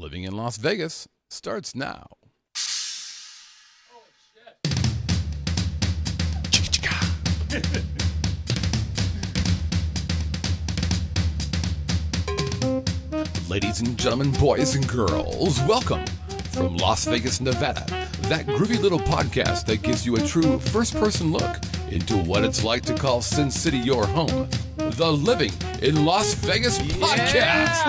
Living in Las Vegas starts now. Oh, shit. Ladies and gentlemen, boys and girls, welcome from Las Vegas, Nevada, that groovy little podcast that gives you a true first-person look into what it's like to call Sin City your home. The Living in Las Vegas podcast.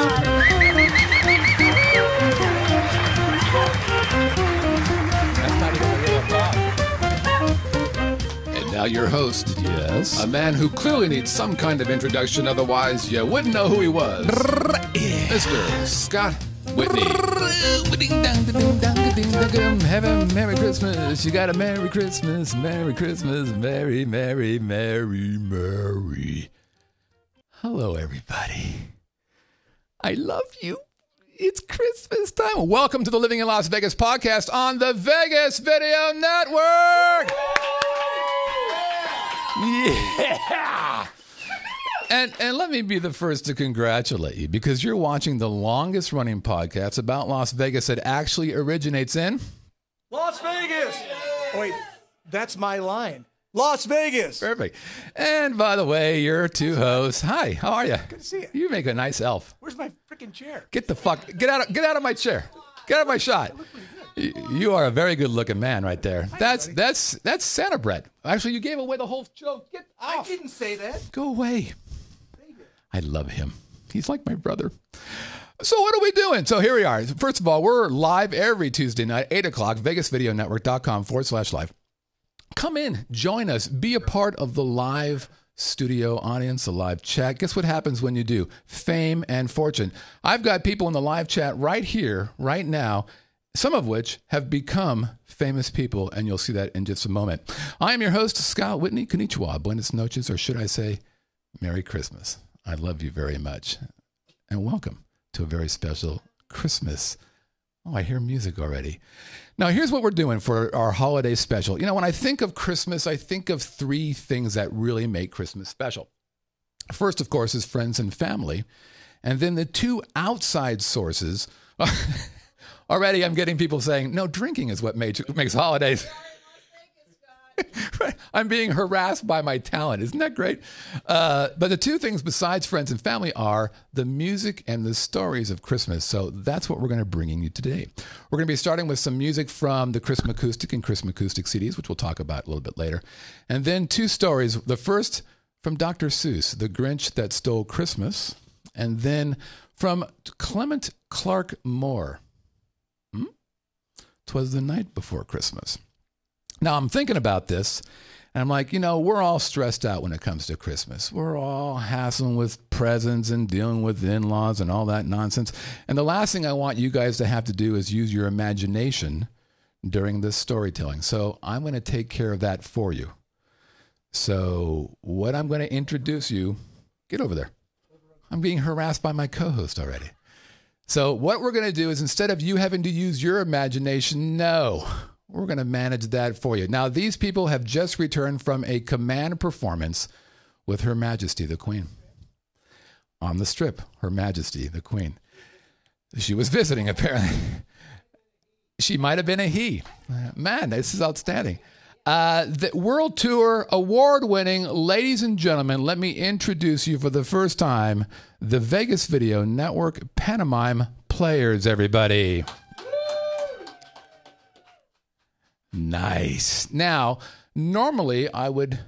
And now your host, Yes. a man who clearly needs some kind of introduction, otherwise you wouldn't know who he was. Mr. Scott Whitney. Have a Merry Christmas. You got a Merry Christmas. Merry Christmas. Merry, Merry, Merry, Merry. Hello, everybody. I love you. It's Christmas time. Welcome to the Living in Las Vegas podcast on the Vegas Video Network. Yeah. And let me be the first to congratulate you because you're watching the longest running podcast about Las Vegas that actually originates in Las Vegas. Oh, wait, that's my line. Las Vegas. Perfect. And by the way, your two hosts. Hi, how are you? Good to see you. You make a nice elf. Where's my freaking chair? Get out of my chair. Get out of my shot. You are a very good looking man right there. That's Santa bread. Actually, you gave away the whole joke. Get off. I didn't say that. Go away. I love him. He's like my brother. So what are we doing? So here we are. First of all, we're live every Tuesday night, 8 o'clock, vegasvideonetwork.com/live. Come in, join us, be a part of the live studio audience, the live chat. Guess what happens when you do? Fame and fortune. I've got people in the live chat right here, right now, some of which have become famous people, and you'll see that in just a moment. I am your host, Scott Whitney. Konnichiwa, buenas noches, or should I say, Merry Christmas. I love you very much. And welcome to a very special Christmas. Oh, I hear music already. Now, here's what we're doing for our holiday special. You know, when I think of Christmas, I think of three things that really make Christmas special. First, of course, is friends and family. And then the two outside sources. Already, I'm getting people saying, no, drinking is what makes holidays. Right. I'm being harassed by my talent. Isn't that great? But the two things besides friends and family are the music and the stories of Christmas. So that's what we're going to bring you today. We're going to be starting with some music from the ChristmAcoustic and ChristmAcoustic CDs, which we'll talk about a little bit later. And then two stories. The first from Dr. Seuss, The Grinch That Stole Christmas. And then from Clement Clark Moore, Twas the Night Before Christmas. Now, I'm thinking about this, and I'm like, you know, we're all stressed out when it comes to Christmas. We're all hassling with presents and dealing with in-laws and all that nonsense. And the last thing I want you guys to have to do is use your imagination during this storytelling. So I'm going to take care of that for you. So what I'm going to introduce you, get over there. I'm being harassed by my co-host already. So what we're going to do is instead of you having to use your imagination, no. We're going to manage that for you. Now, these people have just returned from a command performance with Her Majesty, the Queen. On the Strip, Her Majesty, the Queen. She was visiting, apparently. She might have been a he. Man, this is outstanding. The World Tour award-winning, ladies and gentlemen, let me introduce you for the first time, the Vegas Video Network Pantomime Players, everybody. Nice. Now, normally I would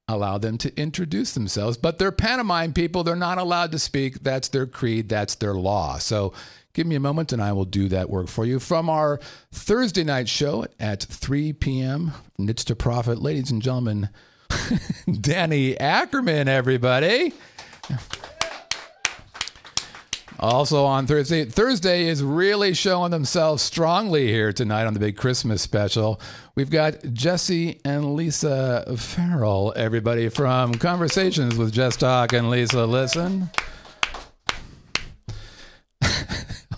allow them to introduce themselves, but they're pantomime people. They're not allowed to speak. That's their creed. That's their law. So give me a moment and I will do that work for you. From our Thursday night show at 3 p.m., Nits to Profit, ladies and gentlemen, Danni Ackerman, everybody. Also on Thursday. Thursday is really showing themselves strongly here tonight on the big Christmas special. We've got Jesse and Lisa Farrell, everybody, from Conversations with Jess Talk and Lisa Listen.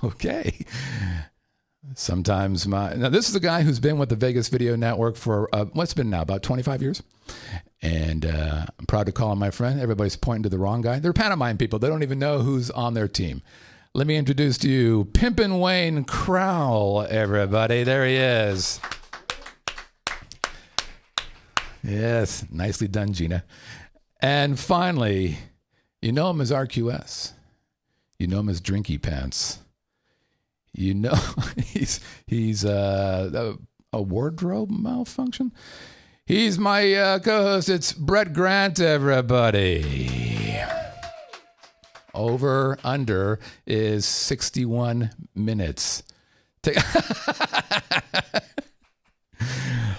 Okay. Sometimes now this is a guy who's been with the Vegas Video Network for what's been now about 25 years. And I'm proud to call him my friend. Everybody's pointing to the wrong guy. They're pantomime people. They don't even know who's on their team. Let me introduce to you Pimpin' Wayne Crowell, everybody. There he is. Yes, nicely done, Gina. And finally, you know him as RQS. You know him as Drinky Pants. You know he's a wardrobe malfunction. He's my co-host. It's Brett Grant, everybody. Over, under is 61 minutes.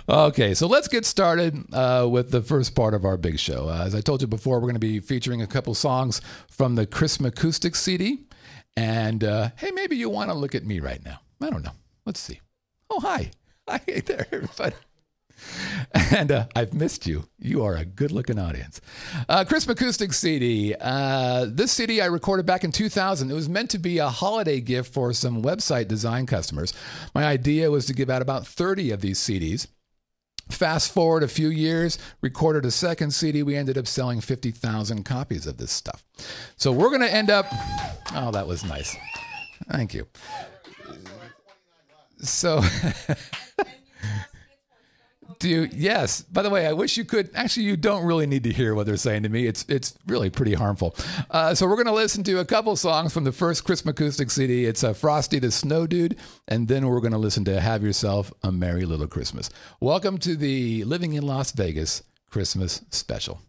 Okay, so let's get started with the first part of our big show. As I told you before, we're going to be featuring a couple songs from the ChristmAcoustic CD. And hey, maybe you want to look at me right now. I don't know. Let's see. Oh, hi. Hi there, everybody. And I've missed you. You are a good-looking audience. ChristmAcoustic CD. This CD I recorded back in 2000. It was meant to be a holiday gift for some website design customers. My idea was to give out about 30 of these CDs. Fast forward a few years, recorded a second CD. We ended up selling 50,000 copies of this stuff. So we're going to end up... Oh, that was nice. Thank you. So... Yes. By the way, I wish you could. Actually, you don't really need to hear what they're saying to me. It's really pretty harmful. So we're going to listen to a couple songs from the first ChristmAcoustic CD. It's Frosty the Snow Dude, and then we're going to listen to Have Yourself a Merry Little Christmas. Welcome to the Living in Las Vegas Christmas special.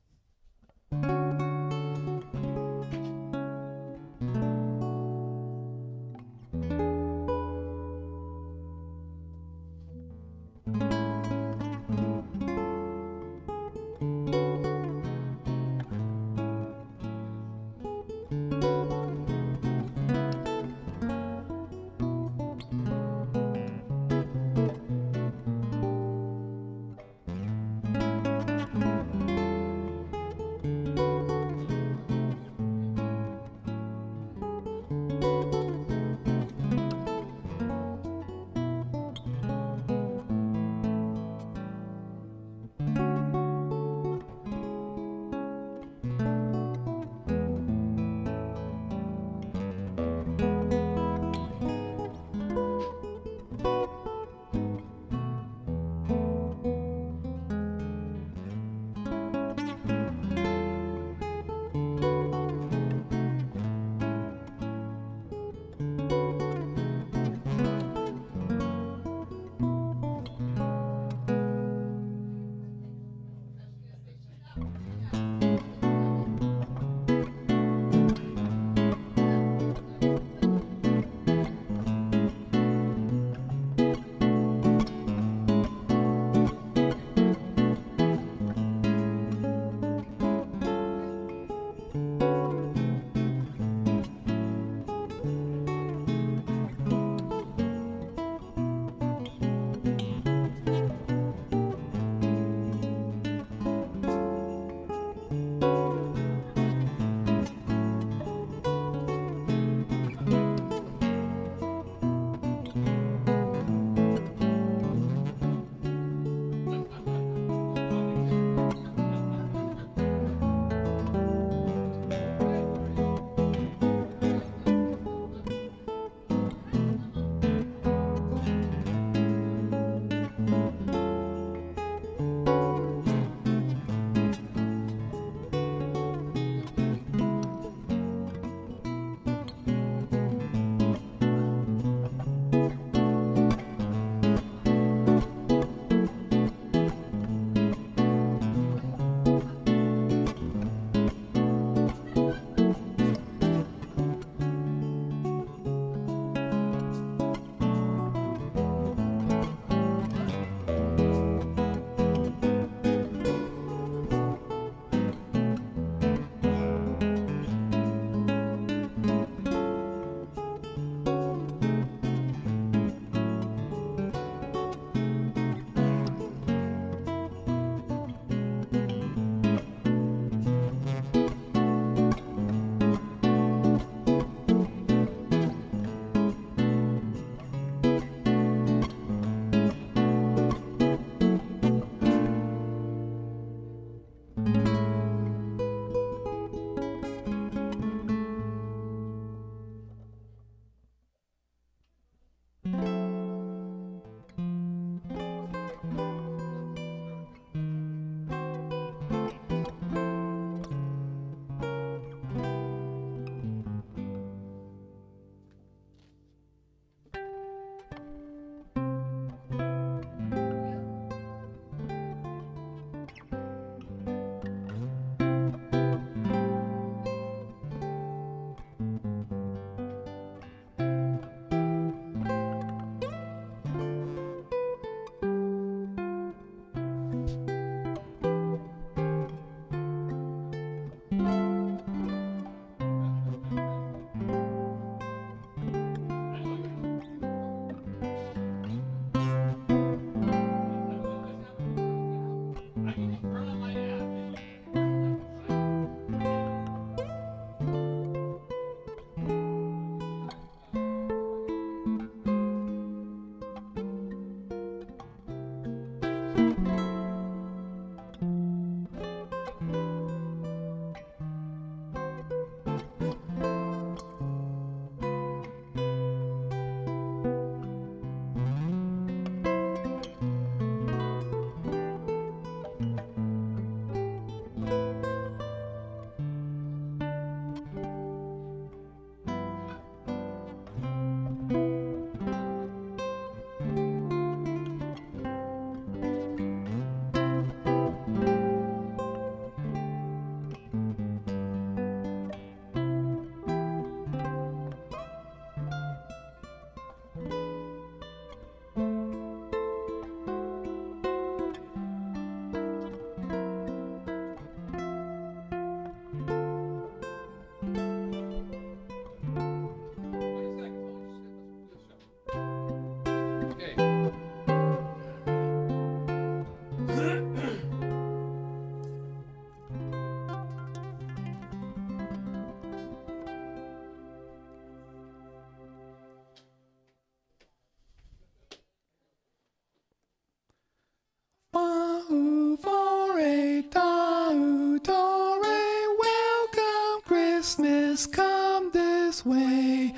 Christmas, come this way.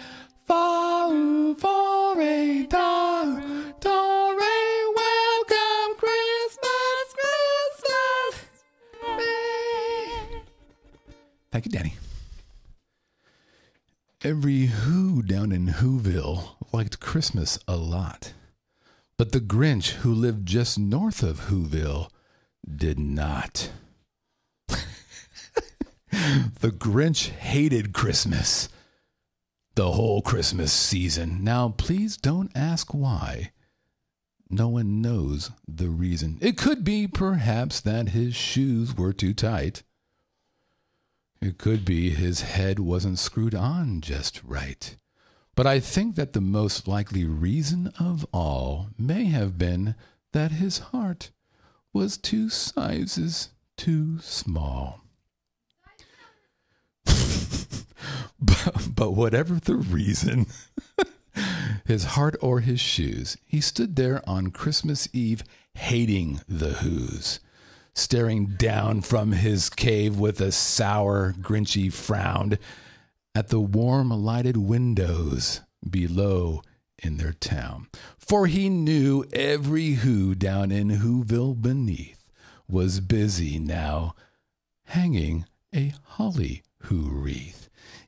Fa for a da, do re, welcome Christmas, Christmas. Day. Thank you, Danny. Every Who down in Whoville liked Christmas a lot. But the Grinch, who lived just north of Whoville, did not. The Grinch hated Christmas. The whole Christmas season. Now, please don't ask why. No one knows the reason. It could be, perhaps, that his shoes were too tight. It could be his head wasn't screwed on just right. But I think that the most likely reason of all may have been that his heart was 2 sizes too small. But whatever the reason, his heart or his shoes, he stood there on Christmas Eve hating the Whos, staring down from his cave with a sour, grinchy frown at the warm lighted windows below in their town. For he knew every Who down in Whoville beneath was busy now hanging a holly Who wreath.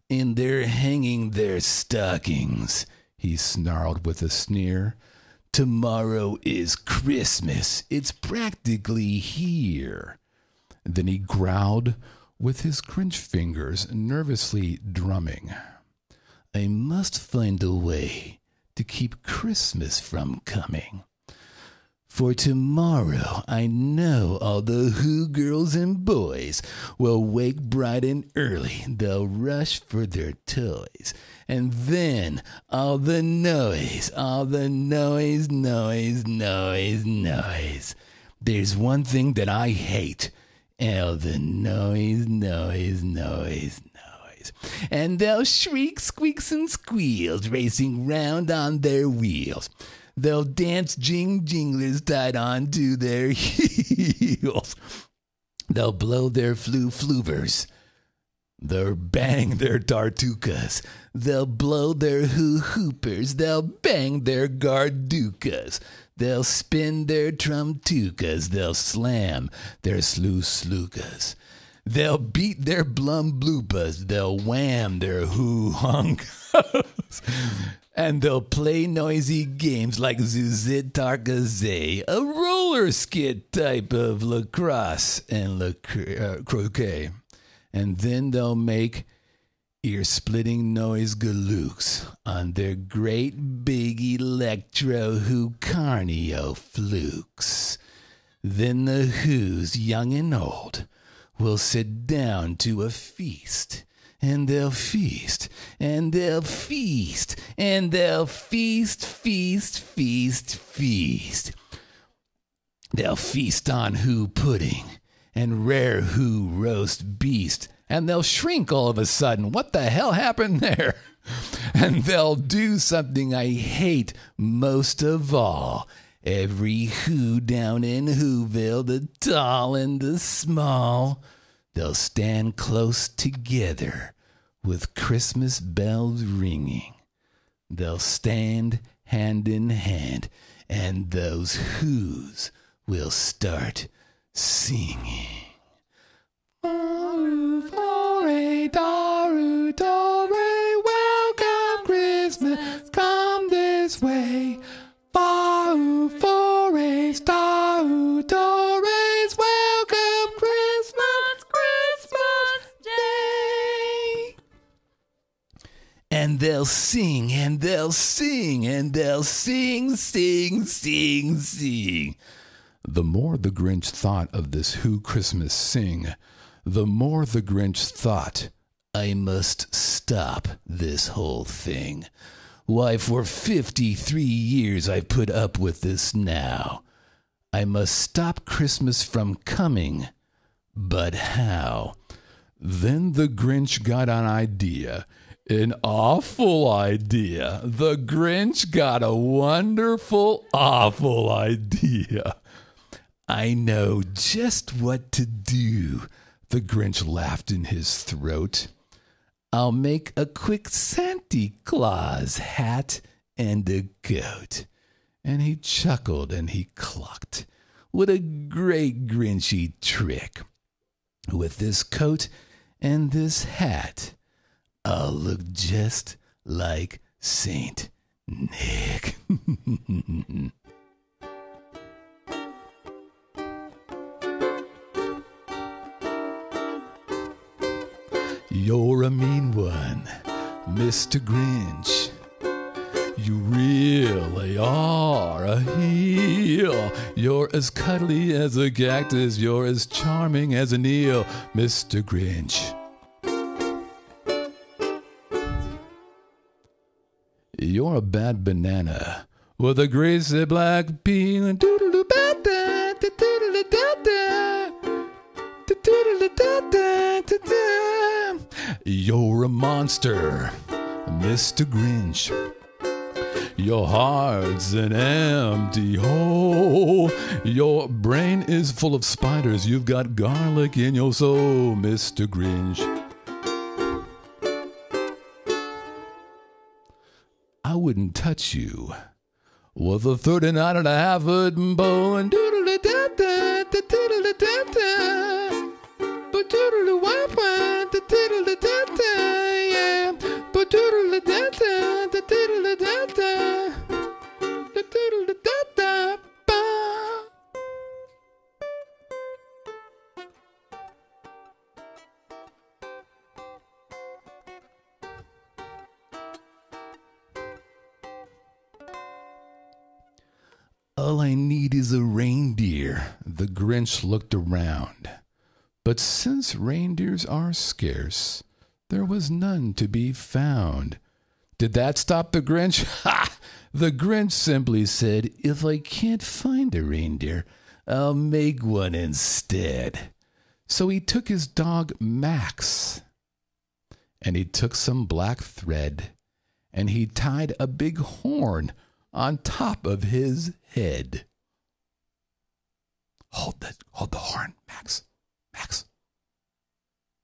And they're hanging their stockings, he snarled with a sneer. Tomorrow is Christmas. It's practically here. Then he growled with his Grinch fingers nervously drumming. I must find a way to keep Christmas from coming. For tomorrow I know all the Who girls and boys will wake bright and early. They'll rush for their toys. And then all the noise. There's one thing that I hate. All the noise. And they'll shriek, squeaks, and squeals, racing round on their wheels. They'll dance jinglers tied onto their heels. They'll blow their fluvers. They'll bang their tartukas. They'll blow their hoopers. They'll bang their gardukas. They'll spin their trumtukas. They'll slam their slukas. They'll beat their blum bloopas. They'll wham their hoo-honkas. And they'll play noisy games like Zuzit Tarkaze, a roller skit type of lacrosse and croquet. And then they'll make ear-splitting noise galooks on their great big electro carnio flukes. Then the Whos, young and old, will sit down to a feast. And they'll feast, and they'll feast, and they'll feast. They'll feast on Who pudding and rare Who roast beast, and they'll shrink all of a sudden. What the hell happened there? And they'll do something I hate most of all. Every Who down in Whoville, the tall and the small, they'll stand close together with Christmas bells ringing. They'll stand hand in hand, and those Whos will start singing. Welcome Christmas, come this way. For a star who dorays, welcome Christmas Day. And they'll sing, and they'll sing, and they'll sing. The more the Grinch thought of this Who Christmas sing, the more the Grinch thought, I must stop this whole thing. Why, for 53 years I've put up with this now. I must stop Christmas from coming. But how? Then the Grinch got an idea. An awful idea. The Grinch got a wonderful, awful idea. I know just what to do, the Grinch laughed in his throat. I'll make a quick Santa Claus hat and a coat. And he chuckled and he clucked. What a great Grinchy trick. With this coat and this hat, I'll look just like Saint Nick. You're a mean one, Mr. Grinch. You really are a heel. You're as cuddly as a cactus. You're as charming as an eel, Mr. Grinch. You're a bad banana with a greasy black peel. You're a monster, Mr. Grinch. Your heart's an empty hole. Your brain is full of spiders. You've got garlic in your soul, Mr. Grinch. I wouldn't touch you with a 39.5-foot bow and all I need is a reindeer. The Grinch looked around. But since reindeers are scarce, there was none to be found. Did that stop the Grinch? Ha! The Grinch simply said, if I can't find a reindeer, I'll make one instead. So he took his dog Max, and he took some black thread, and he tied a big horn on top of his head. Hold the horn, Max. Max.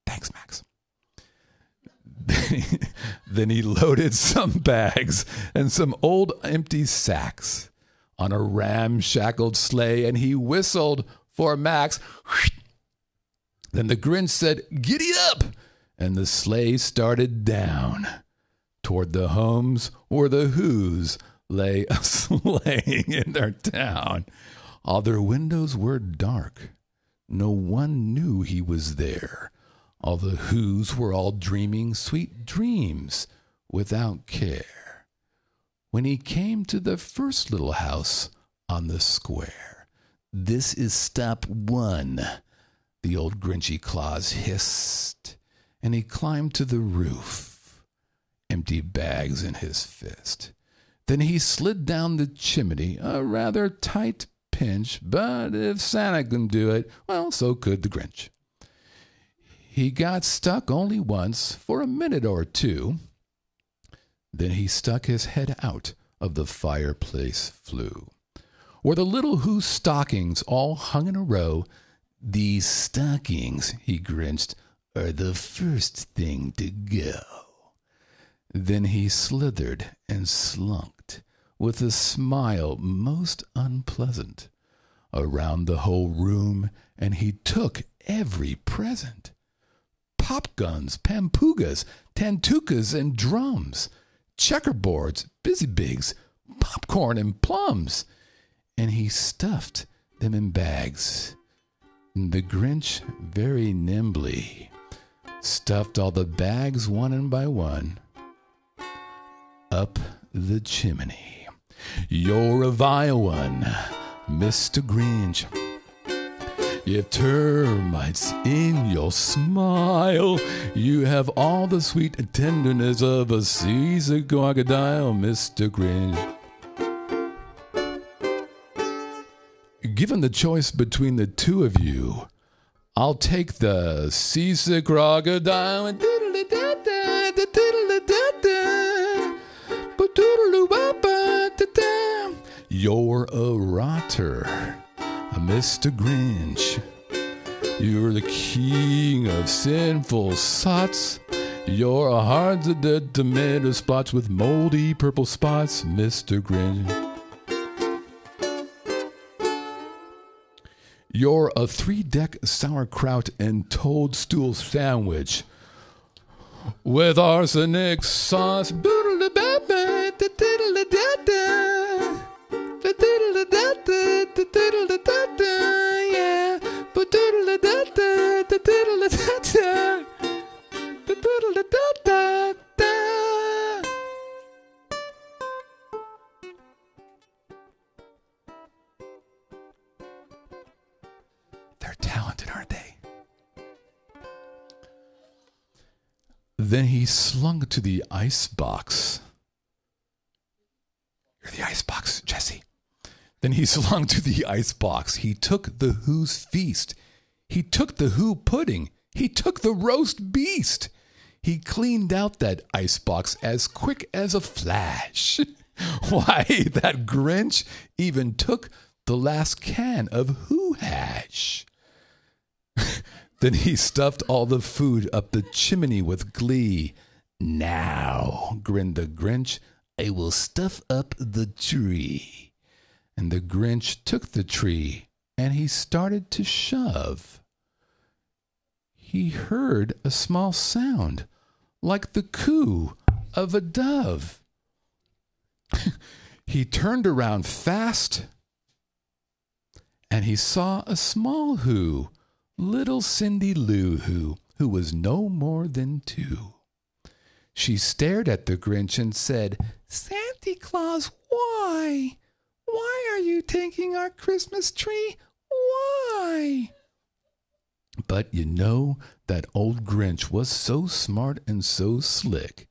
Thanks, Max. Then he loaded some bags and some old empty sacks on a ramshackled sleigh, and he whistled for Max. Then the Grinch said, "Giddy up!" And the sleigh started down toward the homes where the Who's lay a-sleighing in their town. All their windows were dark. No one knew he was there. All the Who's were all dreaming sweet dreams without care. When he came to the first little house on the square, "This is stop one," the old Grinchy Claus hissed, and he climbed to the roof, empty bags in his fist. Then he slid down the chimney, a rather tight pinch, but if Santa can do it, well, so could the Grinch. He got stuck only once, for a minute or two. Then he stuck his head out of the fireplace flue, where the little Who's stockings all hung in a row. "These stockings," he grinched, "are the first thing to go." Then he slithered and slunked, with a smile most unpleasant, around the whole room, and he took every present. Pop guns, pampoogas, tantukas, and drums, checkerboards, busybigs, popcorn, and plums, and he stuffed them in bags. The Grinch very nimbly stuffed all the bags one by one up the chimney. "You're a vile one, Mr. Grinch. You've termites in your smile. You have all the sweet tenderness of a seasick crocodile, Mr. Grinch. Given the choice between the two of you, I'll take the seasick crocodile and you're a rotter, Mr. Grinch. You're the king of sinful sots, Your heart's a dead tomato splotch with moldy purple spots, Mr. Grinch. You're a 3-deck sauerkraut and toadstool sandwich with arsenic sauce. Yeah. They're talented, aren't they? Then he slung to the icebox. You're the icebox, Jesse. Then he slung to the icebox. He took the Who's feast. He took the Who pudding. He took the roast beast. He cleaned out that icebox as quick as a flash. Why, that Grinch even took the last can of Who hash. Then he stuffed all the food up the chimney with glee. Now, grinned the Grinch, I will stuff up the tree. And the Grinch took the tree and he started to shove. He heard a small sound like the coo of a dove. He turned around fast and he saw a small Who, little Cindy Lou who was no more than 2. She stared at the Grinch and said, Santa Claus, why? Why are you taking our Christmas tree? Why? But you know, that old Grinch was so smart and so slick.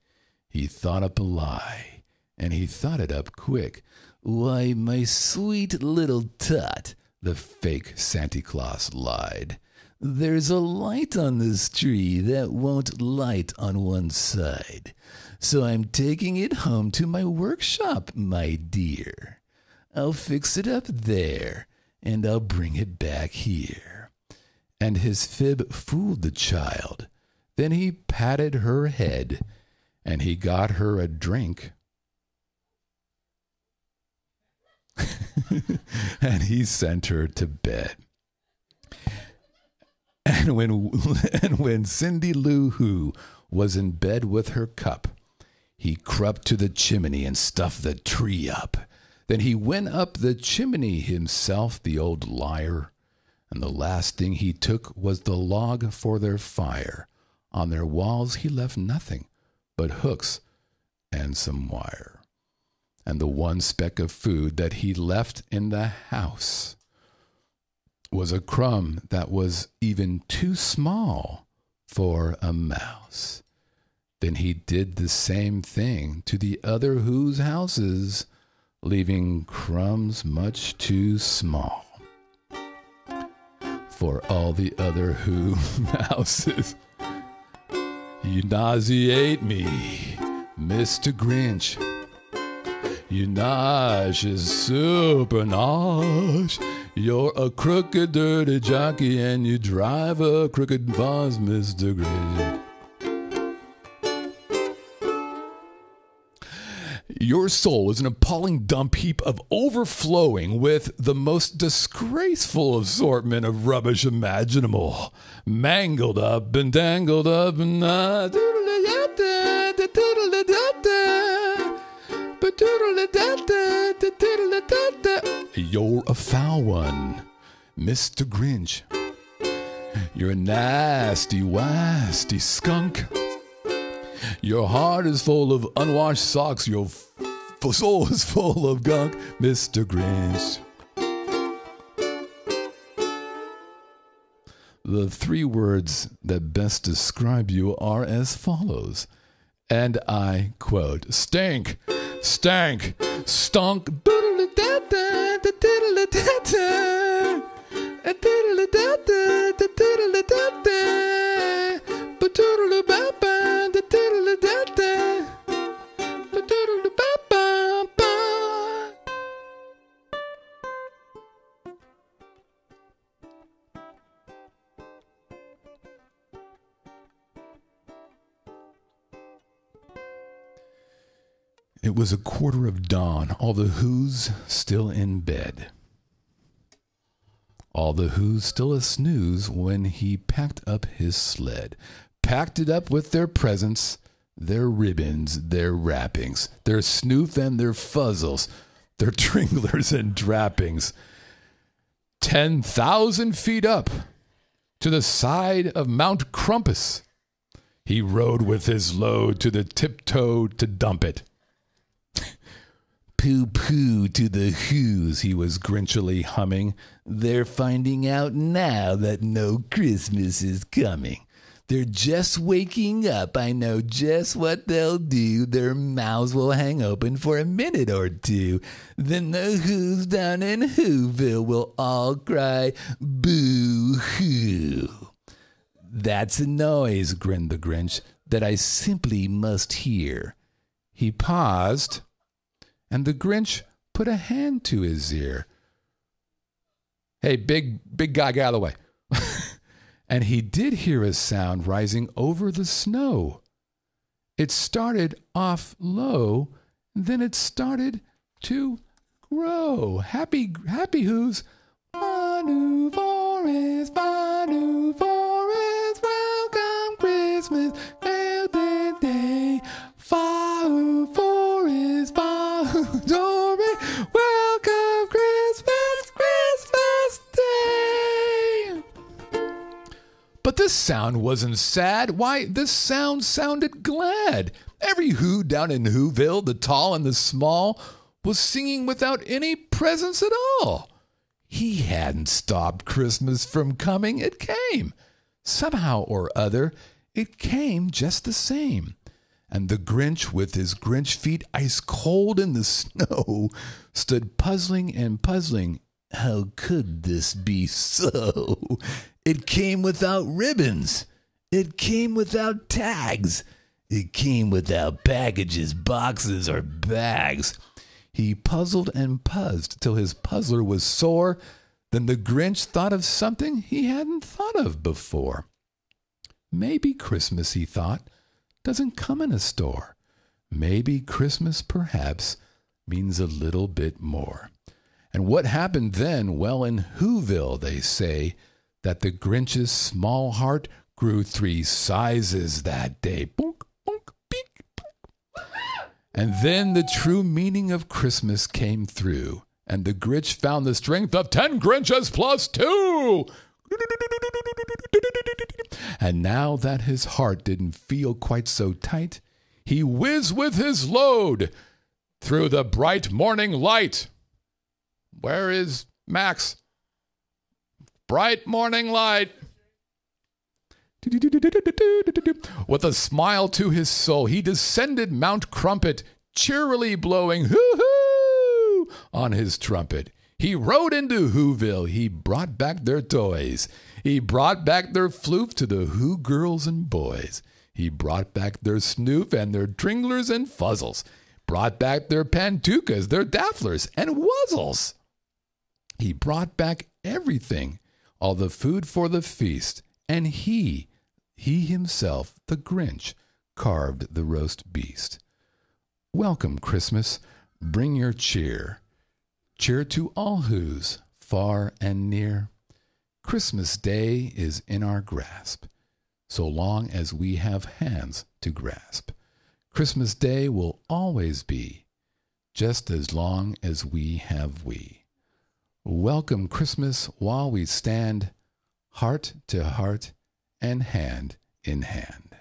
He thought up a lie, and he thought it up quick. Why, my sweet little tot, the fake Santa Claus lied. There's a light on this tree that won't light on one side. So I'm taking it home to my workshop, my dear. I'll fix it up there, and I'll bring it back here. And his fib fooled the child. Then he patted her head, and he got her a drink. And he sent her to bed. And when Cindy Lou Who was in bed with her cup, he crept to the chimney and stuffed the tree up. Then he went up the chimney himself, the old liar. And the last thing he took was the log for their fire. On their walls he left nothing but hooks and some wire. And the one speck of food that he left in the house was a crumb that was even too small for a mouse. Then he did the same thing to the other Who's houses, leaving crumbs much too small for all the other Who houses. You nauseate me, Mr. Grinch. You nosh is super nosh. You're a crooked, dirty jockey, and you drive a crooked bus, Mr. Grinch. Your soul is an appalling dump heap of overflowing with the most disgraceful assortment of rubbish imaginable. Mangled up and dangled up and You're a foul one, Mr. Grinch. You're a nasty, wasty skunk. Your heart is full of unwashed socks. Your soul is full of gunk, Mr. Grinch. The 3 words that best describe you are as follows. And I quote, stink, stank, stunk, It was 1:15, all the Who's still in bed. All the Who's still a snooze when he packed up his sled. Packed it up with their presents, their ribbons, their wrappings, their snoof and their fuzzles, their tringlers and drappings. 10,000 feet up to the side of Mount Crumpus, he rode with his load to the tiptoe to dump it. Pooh-pooh to the Who's, he was grinchily humming. They're finding out now that no Christmas is coming. They're just waking up. I know just what they'll do. Their mouths will hang open for a minute or two. Then the Who's down in Whoville will all cry, boo-hoo. That's a noise, grinned the Grinch, that I simply must hear. He paused, and the Grinch put a hand to his ear. Hey, big guy, get out of the way. And he did hear a sound rising over the snow. It started off low, then it started to grow. Happy Who's. New forest, new forest, welcome Christmas, day. Far forest, story, welcome Christmas Day. But this sound wasn't sad. Why, this sound sounded glad. Every Who down in Whoville, the tall and the small, was singing without any presents at all. He hadn't stopped Christmas from coming. It came. Somehow or other, it came just the same. And the Grinch, with his Grinch feet ice cold in the snow, stood puzzling and puzzling. How could this be so? It came without ribbons. It came without tags. It came without packages, boxes, or bags. He puzzled and puzzled till his puzzler was sore. Then the Grinch thought of something he hadn't thought of before. Maybe Christmas, he thought, doesn't come in a store. Maybe Christmas, perhaps, means a little bit more. And what happened then? Well, in Whoville, they say that the Grinch's small heart grew 3 sizes that day. Bonk, bonk, beak, bonk. And then the true meaning of Christmas came through, and the Grinch found the strength of 10 Grinches plus 2. And now that his heart didn't feel quite so tight, he whizzed with his load through the bright morning light. Where is Max? Bright morning light. With a smile to his soul, he descended Mount Crumpet, cheerily blowing hoo-hoo on his trumpet. He rode into Whoville. He brought back their toys. He brought back their floof to the Who girls and boys. He brought back their snoof and their tringlers and fuzzles. Brought back their pantookas, their dafflers, and wuzzles. He brought back everything, all the food for the feast, and he himself, the Grinch, carved the roast beast. Welcome, Christmas. Bring your cheer. Cheer to all Who's, far and near. Christmas Day is in our grasp, so long as we have hands to grasp. Christmas Day will always be, just as long as we have we. Welcome Christmas while we stand, heart to heart and hand in hand.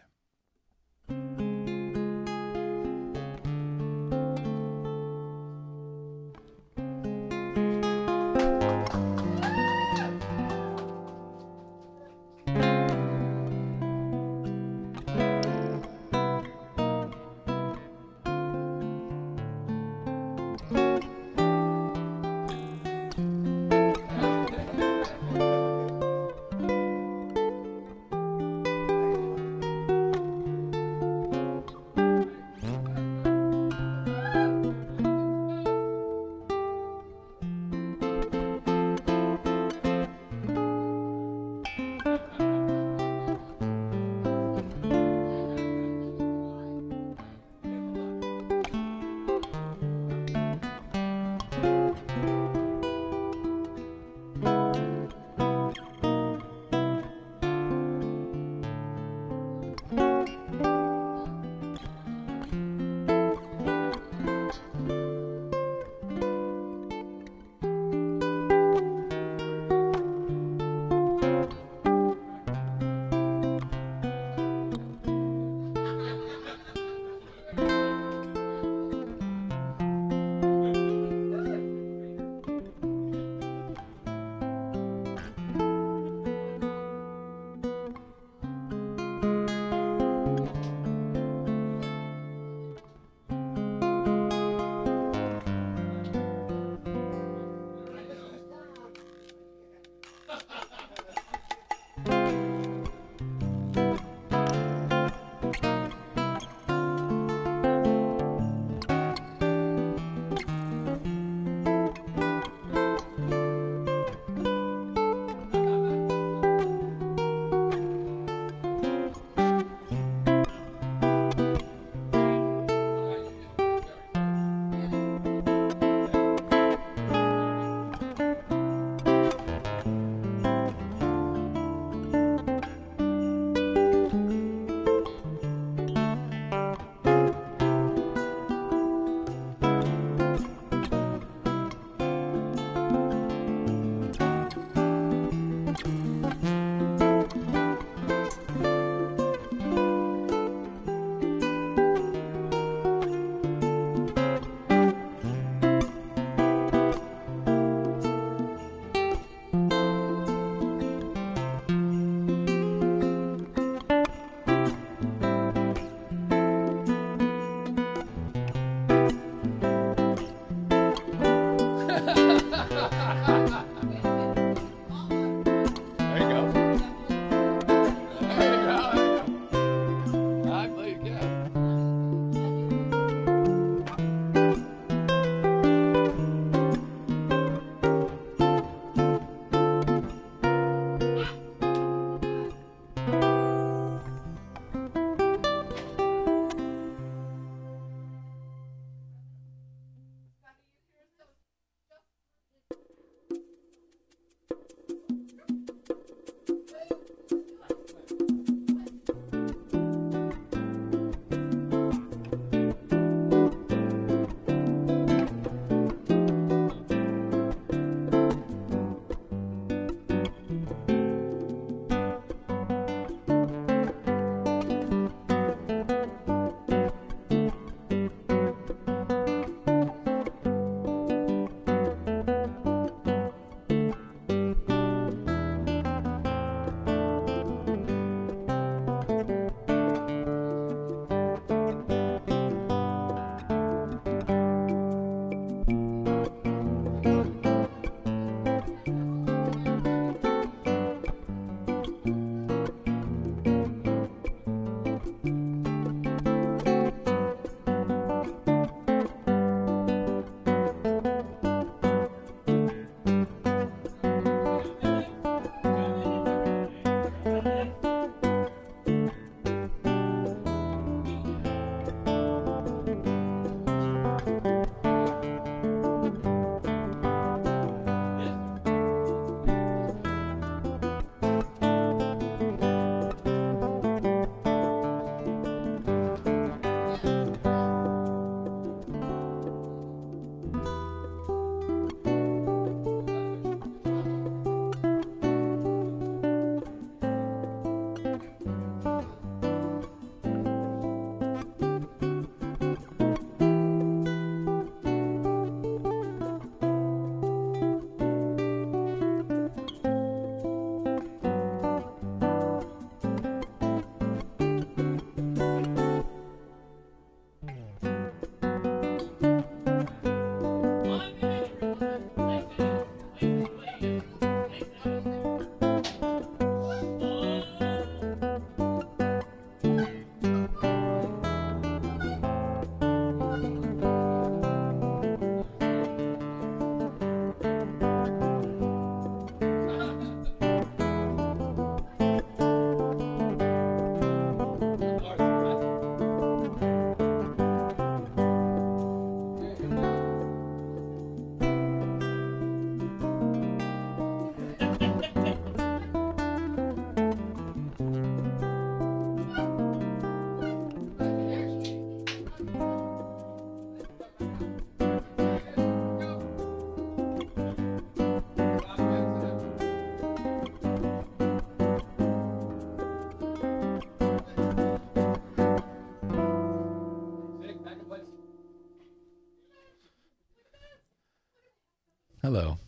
Hello.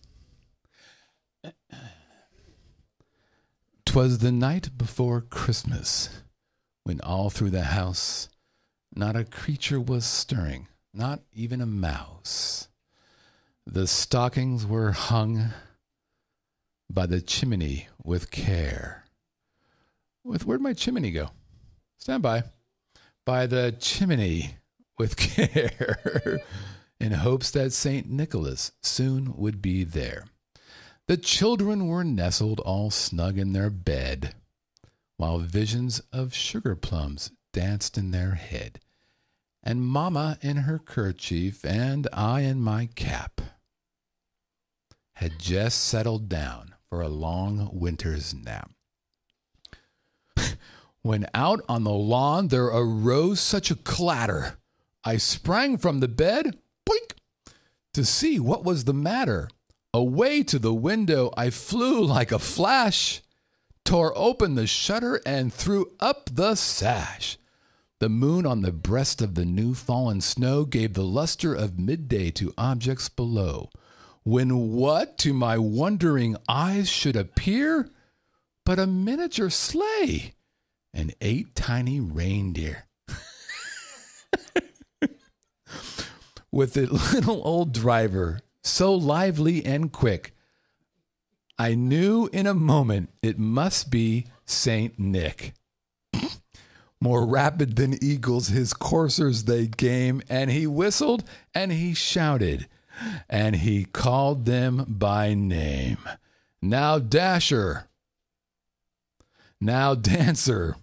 'Twas the night before Christmas, when all through the house not a creature was stirring, not even a mouse. The stockings were hung by the chimney with care. Where'd my chimney go? Stand by. By the chimney with care, in hopes that St. Nicholas soon would be there. The children were nestled all snug in their bed, while visions of sugar plums danced in their head, and Mamma in her kerchief and I in my cap had just settled down for a long winter's nap. When out on the lawn there arose such a clatter, I sprang from the bed, boink, to see what was the matter. Away to the window I flew like a flash, tore open the shutter and threw up the sash. The moon on the breast of the new fallen snow gave the luster of midday to objects below, when what to my wondering eyes should appear but a miniature sleigh and 8 tiny reindeer. With a little old driver, so lively and quick, I knew in a moment it must be Saint Nick. More rapid than eagles his coursers they came, and he whistled and he shouted, and he called them by name. Now Dasher, now Dancer,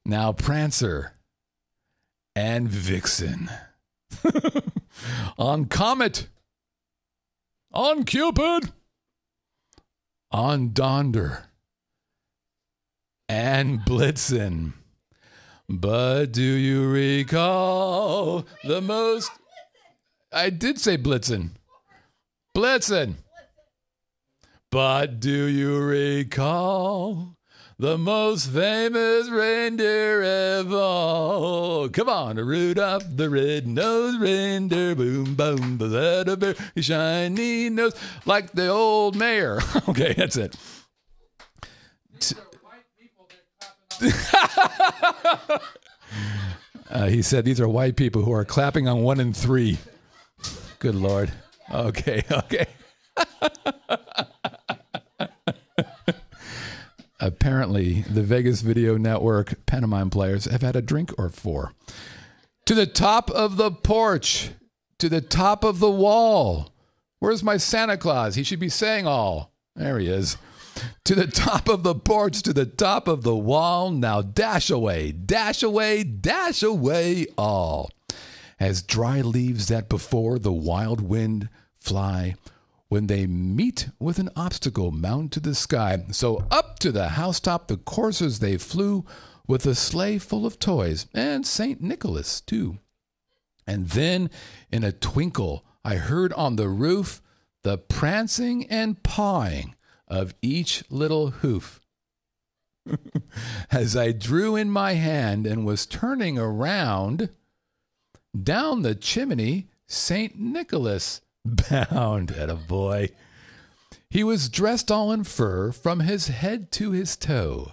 now Prancer, and Vixen. On Comet, on Cupid, on Donder, and Blitzen. But do you recall the most... I did say Blitzen. Blitzen. But do you recall the most famous reindeer of all? Come on, Rudolph the red-nosed reindeer, boom, boom, the bear, his shiny nose, like the old mayor. Okay, that's it. He said these are white people who are clapping on 1 and 3. Good Lord. Okay. Apparently, the Vegas Video Network Pantomime players have had a drink or 4. To the top of the porch, to the top of the wall. Where's my Santa Claus? He should be saying all. There he is. To the top of the porch, to the top of the wall. Now dash away, dash away, dash away all. As dry leaves that before the wild wind fly, when they meet with an obstacle mount to the sky. So up to the housetop the coursers they flew, with a sleigh full of toys, and St. Nicholas too. And then in a twinkle I heard on the roof the prancing and pawing of each little hoof. As I drew in my hand and was turning around, down the chimney St. Nicholas bound. At a boy. He was dressed all in fur from his head to his toe.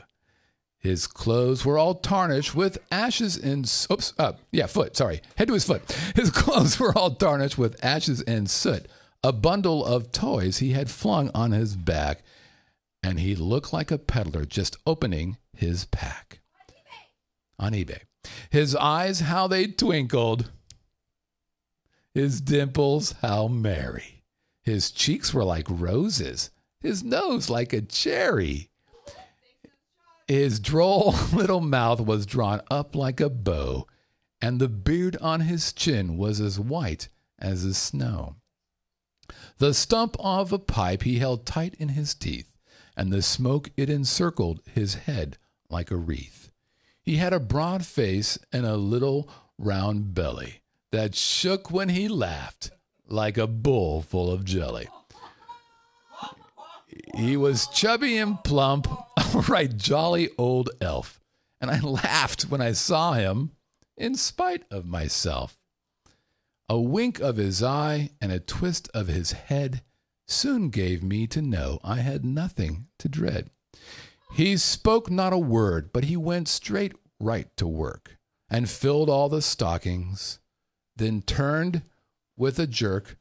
His clothes were all tarnished with ashes and head to his foot. His clothes were all tarnished with ashes and soot. A bundle of toys he had flung on his back, and he looked like a peddler just opening his pack. On eBay. His eyes, how they twinkled. His dimples, how merry. His cheeks were like roses. His nose like a cherry. His droll little mouth was drawn up like a bow, and the beard on his chin was as white as the snow. The stump of a pipe he held tight in his teeth, and the smoke it encircled his head like a wreath. He had a broad face and a little round belly that shook when he laughed like a bull full of jelly. He was chubby and plump, a right jolly old elf, and I laughed when I saw him in spite of myself. A wink of his eye and a twist of his head soon gave me to know I had nothing to dread. He spoke not a word, but he went straight right to work and filled all the stockings, then turned with a jerk.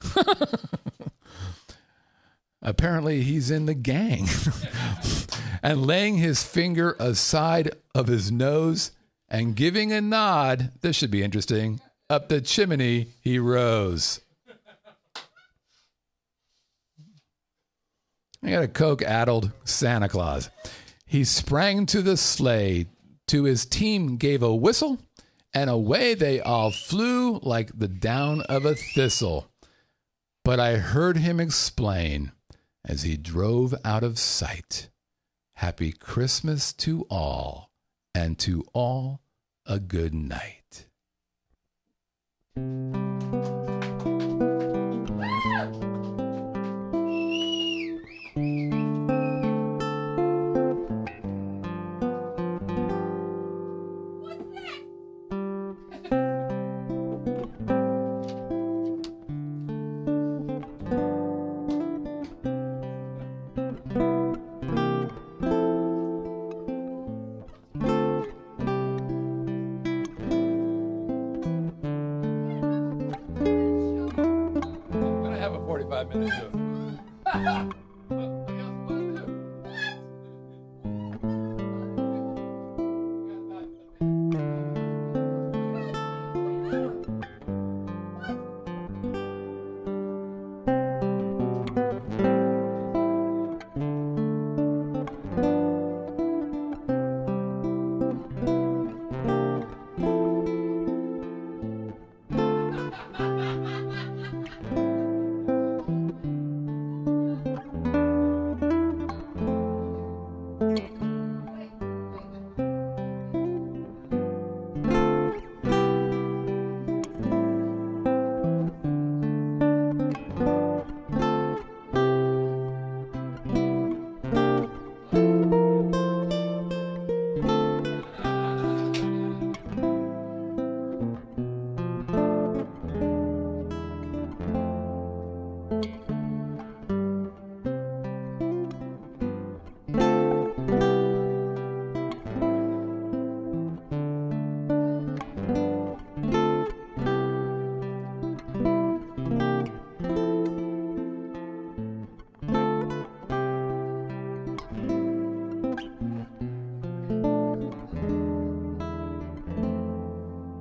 Apparently he's in the gang. And laying his finger aside of his nose and giving a nod, this should be interesting, up the chimney he rose. I got a coke-addled Santa Claus. He sprang to the sleigh, to his team gave a whistle, and away they all flew like the down of a thistle. But I heard him explain, as he drove out of sight, Happy Christmas to all, and to all a good night.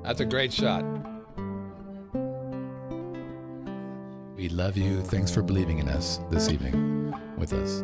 That's a great shot. We love you. Thanks for believing in us this evening with us.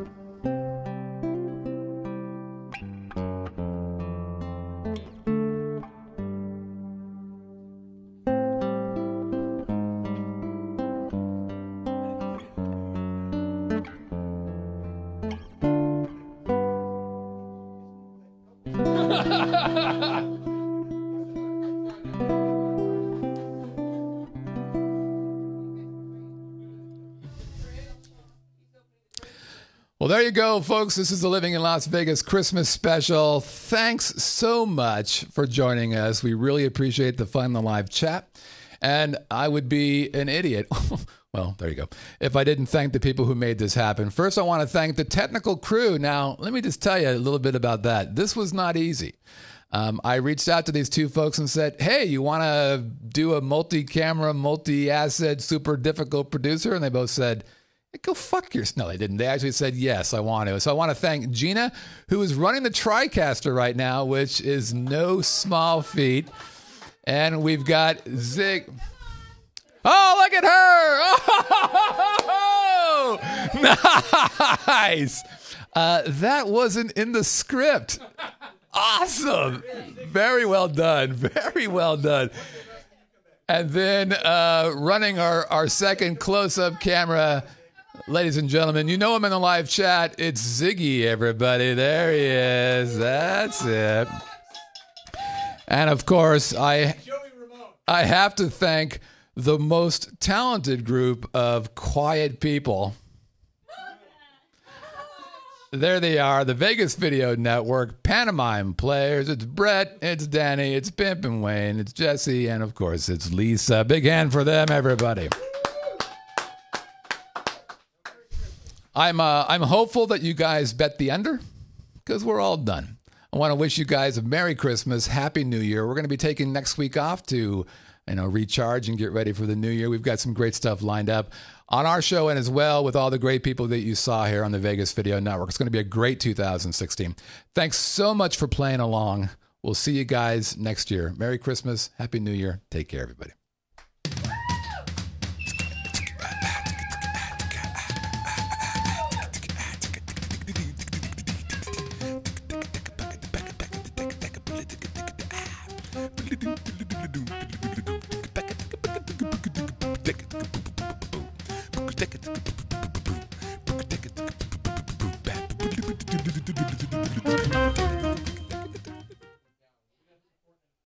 Well, there you go, folks. This is the Living in Las Vegas Christmas special. Thanks so much for joining us. We really appreciate the fun in the live chat. And I would be an idiot. Well, there you go. If I didn't thank the people who made this happen. First, I want to thank the technical crew. Now, let me just tell you a little bit about that. This was not easy. I reached out to these two folks and said, hey, you want to do a multi-camera, multi-asset, super difficult producer? And they both said, go fuck yourself. No, they didn't. They actually said, yes, I want to. So I want to thank Gina, who is running the TriCaster right now, which is no small feat. And we've got Zig. Oh, look at her. Oh, nice. That wasn't in the script. Awesome. Very well done. Very well done. And then running our second close-up camera, ladies and gentlemen, you know him in the live chat. It's Ziggy, everybody. There he is. That's it. And, of course, I have to thank the most talented group of quiet people. There they are, the Vegas Video Network Pantomime players. It's Brett, it's Danny, it's Pimp and Wayne, it's Jesse, and of course it's Lisa. Big hand for them, everybody. I'm hopeful that you guys bet the under, because we're all done. I want to wish you guys a Merry Christmas, Happy New Year. We're going to be taking next week off to, recharge and get ready for the new year. We've got some great stuff lined up on our show and as well with all the great people that you saw here on the Vegas Video Network. It's going to be a great 2016. Thanks so much for playing along. We'll see you guys next year. Merry Christmas, Happy New Year. Take care, everybody. Do